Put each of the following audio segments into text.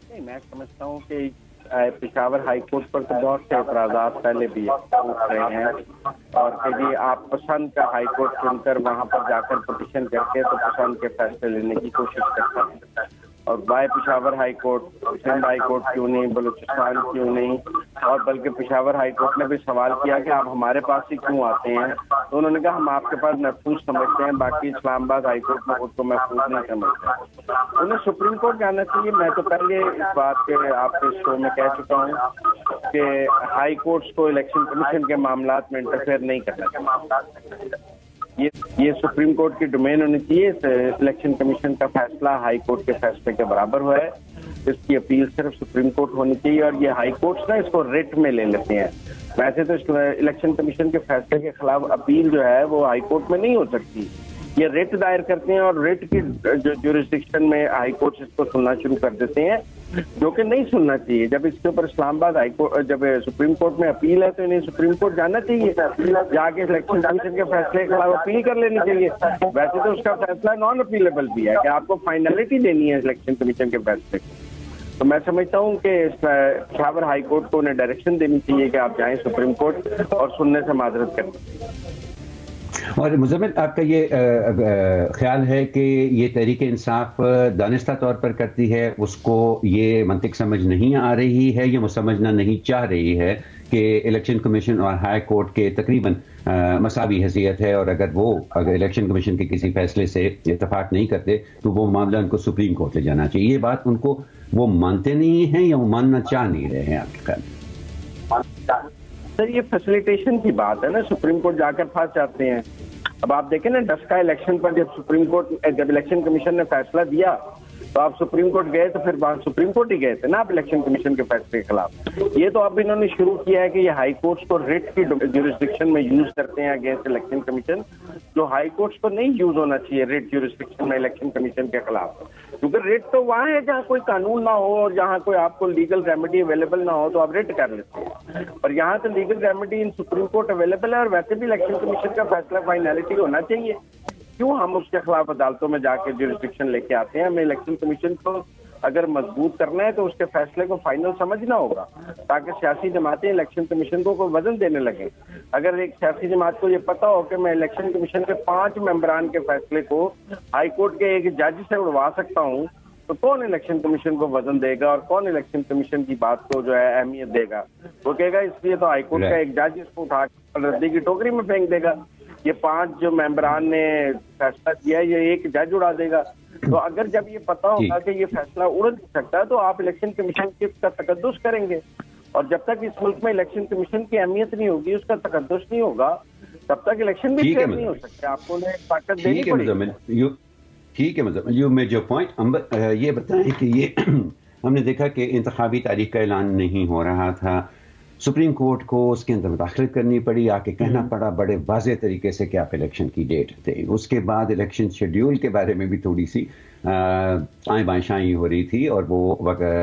نہیں، میں سمجھتا ہوں کہ پشاور ہائی کورٹ پر تو بہت سے اعتراضات پہلے بھی اٹھ رہے ہیں، اور کہ جی آپ پسند کا ہائی کورٹ چن کر وہاں پر جا کر پٹیشن کر کے تو پسند کے فیصلے لینے کی کوشش کرتے ہیں، اور by Peshawar high court, Sindh high court کیوں نہیں، بلوچستان کیوں نہیں، اور بلکہ پشاور ہائی کورٹ نے بھی سوال کیا کہ آپ ہمارے پاس ہی کیوں آتے ہیں، تو انہوں نے کہا ہم آپ کے پاس محفوظ سمجھتے ہیں، باقی اسلام آباد ہائی کورٹ میں خود کو محفوظ نہیں سمجھتے۔ انہیں سپریم کورٹ جانا چاہیے۔ میں تو پہلے اس بات کے آپ کے شو میں کہہ چکا ہوں کہ ہائی کورٹس کو الیکشن کمیشن کے معاملات میں انٹرفیئر نہیں کرنا چاہیے، یہ سپریم کورٹ کی ڈومین ہونی چاہیے۔ الیکشن کمیشن کا فیصلہ ہائی کورٹ کے فیصلے کے برابر ہوا ہے، اس کی اپیل صرف سپریم کورٹ ہونی چاہیے، اور یہ ہائی کورٹس نا اس کو ریٹ میں لے لیتے ہیں۔ ویسے تو الیکشن کمیشن کے فیصلے کے خلاف اپیل جو ہے وہ ہائی کورٹ میں نہیں ہو سکتی، یہ ریٹ دائر کرتے ہیں، اور ریٹ کی جو جورسڈکشن میں ہائی کورٹ اس کو سننا شروع کر دیتے ہیں، جو کہ نہیں سننا چاہیے۔ جب اس کے اوپر اسلام آباد ہائی کورٹ، جب سپریم کورٹ میں اپیل ہے تو انہیں سپریم کورٹ جانا چاہیے، جا کے الیکشن کمیشن کے فیصلے کے خلاف اپیل کر لینی چاہیے۔ ویسے تو اس کا فیصلہ نان اپیلیبل بھی ہے کہ آپ کو فائنلٹی دینی ہے الیکشن کمیشن کے فیصلے کو۔ تو میں سمجھتا ہوں کہ پشاور ہائی کورٹ کو انہیں ڈائریکشن دینی چاہیے کہ آپ جائیں سپریم کورٹ اور سننے سے معذرت کریں۔ اور مزمل، آپ کا یہ خیال ہے کہ یہ تحریک انصاف دانستہ طور پر کرتی ہے، اس کو یہ منطق سمجھ نہیں آ رہی ہے یا وہ سمجھنا نہیں چاہ رہی ہے کہ الیکشن کمیشن اور ہائی کورٹ کے تقریباً مساوی حیثیت ہے، اور اگر الیکشن کمیشن کے کسی فیصلے سے اتفاق نہیں کرتے تو وہ معاملہ ان کو سپریم کورٹ لے جانا چاہیے؟ یہ بات ان کو وہ مانتے نہیں ہیں یا وہ ماننا چاہ نہیں رہے ہیں آپ کے خیال میں؟ سر یہ فیسیلیٹیشن کی بات ہے نا، سپریم کورٹ جا کر پھنس جاتے ہیں۔ اب آپ دیکھیں نا 10 کا الیکشن پر جب الیکشن کمیشن نے فیصلہ دیا تو آپ سپریم کورٹ گئے، تو پھر سپریم کورٹ ہی گئے تھے نا آپ الیکشن کمیشن کے فیصلے کے خلاف۔ یہ تو اب انہوں نے شروع کیا ہے کہ یہ ہائی کورٹس کو ریٹ کی جورسڈکشن میں یوز کرتے ہیں اگینسٹ الیکشن کمیشن، جو ہائی کورٹس کو نہیں یوز ہونا چاہیے ریٹ جورسڈکشن میں الیکشن کمیشن کے خلاف، کیونکہ ریٹ تو وہاں ہے جہاں کوئی قانون نہ ہو اور جہاں کوئی آپ کو لیگل ریمیڈی اویلیبل نہ ہو تو آپ ریٹ کر لیتے ہیں، اور یہاں تو لیگل ریمیڈی ان سپریم کورٹ اویلیبل ہے، اور ویسے بھی الیکشن کمیشن کا فیصلہ فائنلٹی ہونا چاہیے۔ کیوں ہم اس کے خلاف عدالتوں میں جا کے جورسڈکشن لے کے آتے ہیں؟ ہمیں الیکشن کمیشن کو اگر مضبوط کرنا ہے تو اس کے فیصلے کو فائنل سمجھنا ہوگا، تاکہ سیاسی جماعتیں الیکشن کمیشن کو کوئی وزن دینے لگیں۔ اگر ایک سیاسی جماعت کو یہ پتا ہو کہ میں الیکشن کمیشن کے 5 ممبران کے فیصلے کو ہائی کورٹ کے ایک جج سے اڑوا سکتا ہوں، تو کون الیکشن کمیشن کو وزن دے گا اور کون الیکشن کمیشن کی بات کو جو ہے اہمیت دے گا؟ وہ کہے گا اس لیے تو ہائی کورٹ کا ایک جج اس کو اٹھا کے ردی کی ٹوکری میں پھینک دے گا، یہ 5 جو ممبران نے فیصلہ کیا ہے یہ ایک جج اڑا دے گا۔ تو اگر جب یہ پتا ہوگا کہ یہ فیصلہ اڑ نہیں سکتا تو آپ الیکشن کمیشن کا تقدس کریں گے، اور جب تک اس ملک میں الیکشن کمیشن کی اہمیت نہیں ہوگی، اس کا تقدس نہیں ہوگا، تب تک الیکشن بھی فیئر نہیں ہو سکتے۔ آپ کو طاقت دینی پڑے گی۔ ٹھیک ہے، مطلب یو میجر پوائنٹ۔ یہ بتائیں کہ یہ ہم نے دیکھا کہ انتخابی تاریخ کا اعلان نہیں ہو رہا تھا، سپریم کورٹ کو اس کے اندر مداخلت کرنی پڑی، آ کے کہنا پڑا بڑے واضح طریقے سے کہ آپ الیکشن کی ڈیٹ تھے۔ اس کے بعد الیکشن شیڈیول کے بارے میں بھی تھوڑی سی آئیں بائیں شائیں ہو رہی تھی، اور وہ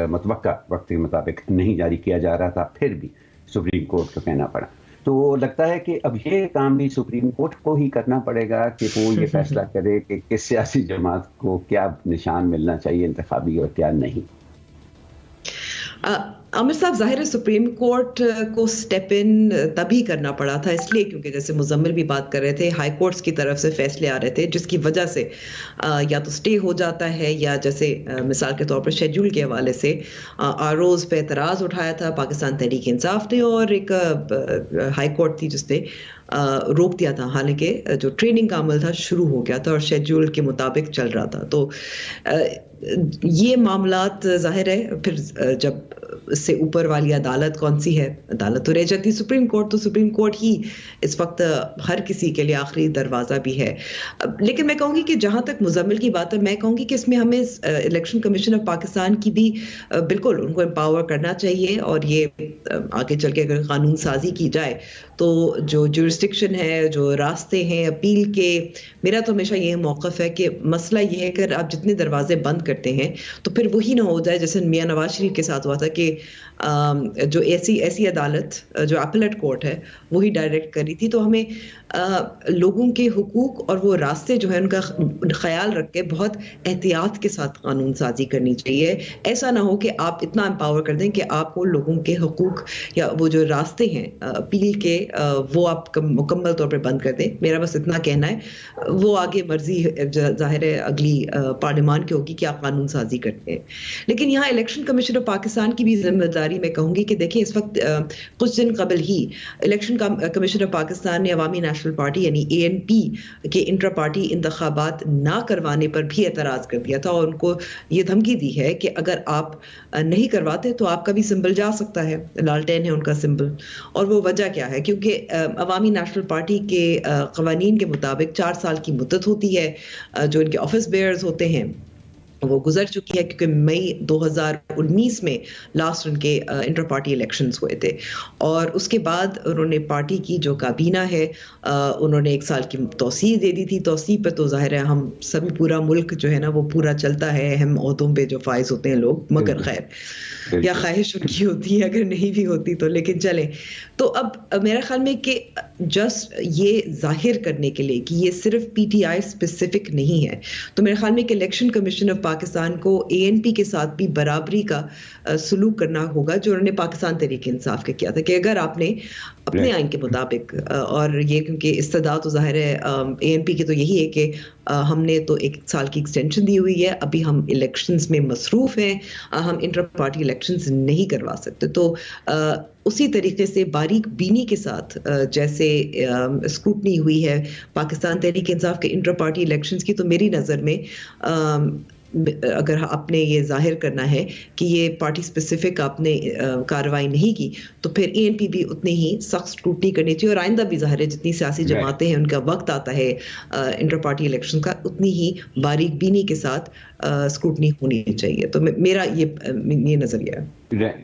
متوقع وقت کے مطابق نہیں جاری کیا جا رہا تھا، پھر بھی سپریم کورٹ کو کہنا پڑا۔ تو لگتا ہے کہ اب یہ کام بھی سپریم کورٹ کو ہی کرنا پڑے گا کہ وہ یہ فیصلہ کرے کہ کس سیاسی جماعت کو کیا نشان ملنا چاہیے انتخابی اور کیا نہیں۔ عامر صاحب، ظاہر ہے سپریم کورٹ کو سٹیپ ان تبھی کرنا پڑا تھا اس لیے کیونکہ جیسے مزمل بھی بات کر رہے تھے، ہائی کورٹس کی طرف سے فیصلے آ رہے تھے جس کی وجہ سے یا تو سٹے ہو جاتا ہے، یا جیسے مثال کے طور پر شیڈیول کے حوالے سے آروز پہ اعتراض اٹھایا تھا پاکستان تحریک انصاف نے، اور ایک ہائی کورٹ تھی جس نے روک دیا تھا، حالانکہ جو ٹریننگ کا عمل تھا شروع ہو گیا تھا اور شیڈیول کے مطابق چل رہا تھا۔ تو یہ معاملات ظاہر ہے پھر جب اس سے اوپر والی عدالت کون سی ہے، عدالت تو رہ جاتی سپریم کورٹ، تو سپریم کورٹ ہی اس وقت ہر کسی کے لیے آخری دروازہ بھی ہے۔ لیکن میں کہوں گی کہ جہاں تک مزمل کی بات ہے، میں کہوں گی کہ اس میں ہمیں الیکشن کمیشن آف پاکستان کی بھی بالکل ان کو امپاور کرنا چاہیے، اور یہ آگے چل کے اگر قانون سازی کی جائے تو جو جورسڈکشن ہے، جو راستے ہیں اپیل کے، میرا تو ہمیشہ یہ موقف ہے کہ مسئلہ یہ ہے کہ آپ جتنے دروازے بند کرتے ہیں تو پھر وہی نہ ہو جائے جیسے میاں نواز شریف کے ساتھ ہوا تھا کہ جو ایسی عدالت جو اپیلیٹ کورٹ ہے وہی ڈائریکٹ کری تھی۔ تو ہمیں لوگوں کے حقوق اور وہ راستے جو ہے ان کا خیال رکھ کے بہت احتیاط کے ساتھ قانون سازی کرنی چاہیے. ایسا نہ ہو کہ آپ اتنا امپاور کر دیں کہ آپ کو لوگوں کے حقوق یا وہ جو راستے ہیں اپیل کے وہ آپ مکمل طور پر بند کر دیں. میرا بس اتنا کہنا ہے. وہ آگے مرضی ظاہر ہے اگلی پارلیمان کی ہوگی کہ آپ قانون سازی کرتے ہیں. لیکن یہاں الیکشن کمیشن آف پاکستان کی بھی ذمہ داری میں کہوں گی کہ دیکھیں اس وقت کچھ دن قبل ہی الیکشن کمیشن آف پاکستان نے عوامی نیشنل پارٹی یعنی ANP کے انٹرا پارٹی انتخابات نہ کروانے پر بھی اعتراض کر دیا تھا اور ان کو یہ دھمکی دی ہے کہ اگر آپ نہیں کرواتے تو آپ کا بھی سمبل جا سکتا ہے. لالٹین ہے ان کا سمبل. اور وہ وجہ کیا ہے؟ کیونکہ عوامی نیشنل پارٹی کے قوانین کے مطابق 4 سال کی مدت ہوتی ہے جو ان کے آفس بیئرز ہوتے ہیں وہ گزر چکی ہے کیونکہ مئی 2019 میں لاسٹ ان کے انٹر پارٹی الیکشنز ہوئے تھے اور اس کے بعد انہوں نے پارٹی کی جو کابینہ ہے انہوں نے 1 سال کی توسیع دے دی تھی. توسیع پہ تو ظاہر ہے ہم سبھی پورا ملک جو ہے نا وہ پورا چلتا ہے اہم عہدوں پہ جو فائز ہوتے ہیں لوگ, مگر خیر یا خواہش ان کی ہوتی ہے اگر نہیں بھی ہوتی تو, لیکن چلیں. تو اب میرا خیال میں کہ جسٹ یہ ظاہر کرنے کے لیے کہ یہ صرف PTI اسپیسیفک نہیں ہے تو میرے خیال میں کہ الیکشن کمیشن آف پاکستان کو ANP کے ساتھ بھی برابری کا سلوک کرنا ہوگا جو انہوں نے پاکستان تحریک انصاف کا کیا تھا کہ اگر آپ نے اپنے آئین کے مطابق اور یہ کیونکہ استدعا تو ظاہر ہے ANP کی تو یہی ہے کہ ہم نے تو 1 سال کی ایکسٹینشن دی ہوئی ہے, ابھی ہم الیکشنز میں مصروف ہیں, ہم انٹر پارٹی الیکشنز نہیں کروا سکتے. تو اسی طریقے سے باریک بینی کے ساتھ جیسے اسکروٹنی ہوئی ہے پاکستان تحریک انصاف کے انٹر پارٹی الیکشنز کی, تو میری نظر میں اگر آپ نے یہ ظاہر کرنا ہے کہ یہ پارٹی اسپیسیفک آپ نے کارروائی نہیں کی تو پھر ANP بھی اتنی ہی سخت اسکروٹنی کرنی چاہیے اور آئندہ بھی ظاہر ہے جتنی سیاسی جماعتیں ہیں ان کا وقت آتا ہے انٹر پارٹی الیکشن کا اتنی ہی باریک بینی کے ساتھ اسکروٹنی ہونی چاہیے. تو میرا یہ نظریہ ہے.